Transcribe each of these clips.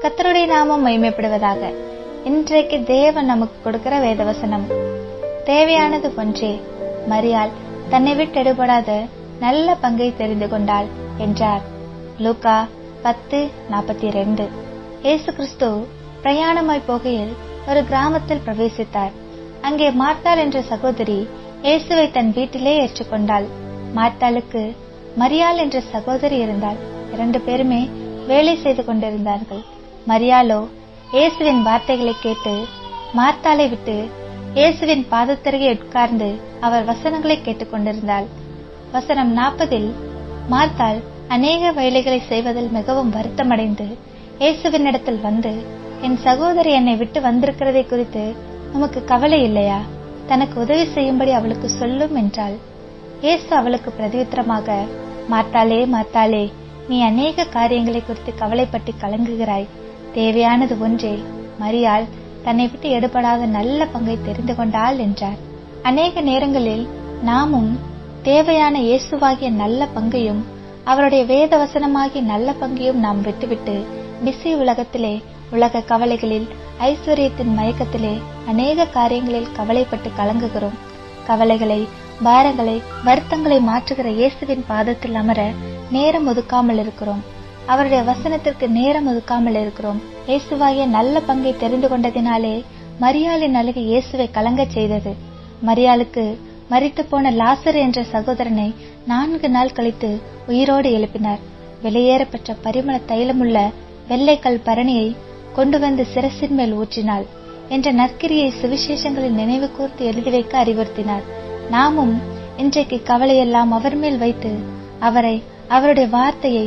கர்த்தருடைய நாமம் மகிமைப்படுவதாக. இன்றைக்கு தேவன் நமக்கு கொடுக்கிற வேதவசனம், தேவையானது ஒன்றே, மரியாள் தன்னை விட்டு எடுபடாத நல்ல பங்கை தெரிந்து கொண்டாள் என்றார். லூக்கா 10:42. இயேசு கிறிஸ்து பிரயாணமாய் போகையில் ஒரு கிராமத்தில் பிரவேசித்தார். அங்கே மார்த்தாள் என்ற சகோதரி இயேசுவை தன் வீட்டிலே ஏற்றுக்கொண்டாள். மார்த்தாளுக்கு மரியாள் என்ற சகோதரி இருந்தாள். 2 பேருமே வேலை செய்து கொண்டிருந்தார்கள். மரியாளோ இயேசுவின் வார்த்தைகளை கேட்டு மார்த்தாளை விட்டு இயேசுவின் பாதத்தருகே உட்கார்ந்து அவர் வசனங்களை கேட்டுக் கொண்டிருந்தாள். வசனம் 40. மார்த்தாள் அநேக வேலைகளை செய்வதில் மிகவும் வருத்தமடைந்து இயேசுவினிடத்தில் வந்து, என் சகோதரி என்னை விட்டு வந்திருக்கிறதை குறித்து உமக்கு கவலை இல்லையா? தனக்கு உதவி செய்யும்படி அவளுக்கு சொல்லும் என்றாள். இயேசு அவளுக்கு பிரதியுத்தரமாக, மார்த்தாளே மார்த்தாளே, நீ அநேக காரியங்களை குறித்து கவலைப்பட்டு கலங்குகிறாய். தேவையானது ஒன்றே, மரியாள் தன்னை விட்டு எடுபடாத நல்ல பங்கை தெரிந்து கொண்டாள் என்றார். அநேக நேரங்களில் நாமும் தேவையான இயேசுவாகிய நல்ல பங்கையும் அவருடைய வேத வசனமாகிய நல்ல பங்கையும் நாம் விட்டுவிட்டு பிஸி உலகத்திலே, உலக கவலைகளில், ஐஸ்வர்யத்தின் மயக்கத்திலே அநேக காரியங்களில் கவலைப்பட்டு கலங்குகிறோம். கவலைகளை, பாரங்களை, வருத்தங்களை மாற்றுகிற இயேசுவின் பாதத்தில் அமர நேரம் ஒதுக்காமல் இருக்கிறோம். அவருடைய வசனத்திற்கு நேரம் ஒதுக்காமல் இருக்கிறோம். இயேசுவாகிய நல்ல பங்கை தெரிந்து கொண்டதினாலே மரியாளின் அழுகை இயேசுவை கலங்க செய்தது. மரியாளுக்கு மரித்து போன லாசர் என்ற சகோதரனை 4 நாள் கழித்து உயிரோடு எழுப்பினார். வெளியேறப்பட்ட பரிமள தைலமுள்ள வெள்ளைக்கல் பரணியை கொண்டு வந்து சிரசின் மேல் ஊற்றினாள் என்ற நற்கிரியை சுவிசேஷங்களில் நினைவு கூர்த்து எழுதி வைக்க அறிவுறுத்தினார். நாமும் இன்றைக்கு கவலையெல்லாம் அவர் மேல் வைத்து அவருடைய வார்த்தையை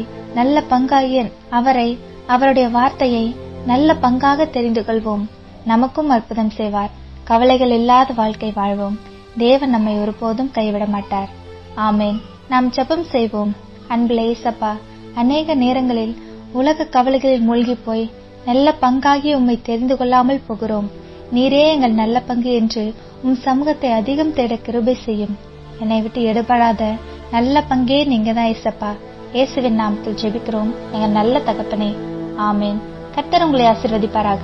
நல்ல பங்காக தெரிந்து கொள்வோம். நமக்கும் அற்புதம் செய்வார். கவலைகள் இல்லாத வாழ்க்கை வாழ்வோம். தேவன் நம்மை ஒருபோதும் கைவிட மாட்டார். ஆமேன். நாம் ஜெபம் செய்வோம். அன்புள்ள இயேசப்பா, அநேக நேரங்களில் உலக கவலைகளில் மூழ்கி போய் நல்ல பங்காகி உம்மை தெரிந்து கொள்ளாமல் போகிறோம். நீரே எங்கள் நல்ல பங்கு என்று சமூகத்தை அதிகம் தேட கிருபை செய்யும். என்னை விட்டு எடுபடாத நல்ல பங்கே நீங்க தான் இயேசப்பா. இயேசுவின் நாமத்தில் ஜெபிக்கிறோம் எங்கள் நல்ல தகப்பனே. ஆமேன். கர்த்தர் உங்களை ஆசீர்வதிப்பாராக.